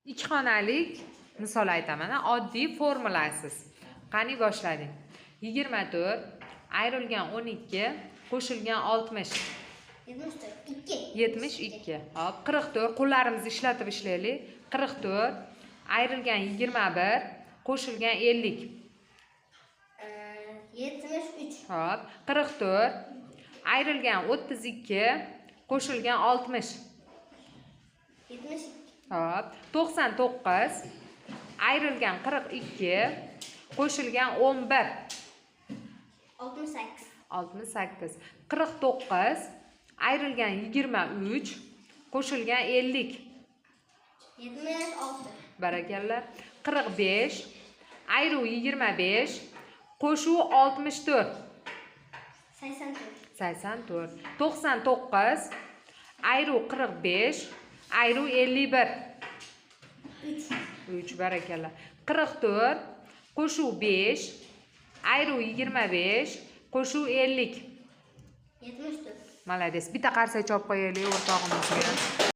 İki xonalik misol aytaman. Oddiy formulaysiz. Qani boshladik. 24 ayrilgan 12 qo'shilgan 60. 72. Hop, 44 qo'llarimizni ishlatib ishlaylik. 44 ayrilgan 21 qo'shilgan 50. 73. Hop, 44 ayrilgan 32 qo'shilgan 60. 72. Hop, 99 ayrilgan 42 qo'shilgan 11. 68. 68. 49 ayrilgan 23 qo'shilgan 50. 76. Barakalla. 45 ayruv 25 qo'shuv 64. 84. 84. 99 ayruv 45 ayruv 51. 3. Barakalla. 44 qo'shuv 5 ayruv 25 qo'shuv 50. 74. Malades. Bitta qarsak chop qo'yaylik o'rtog'imizga.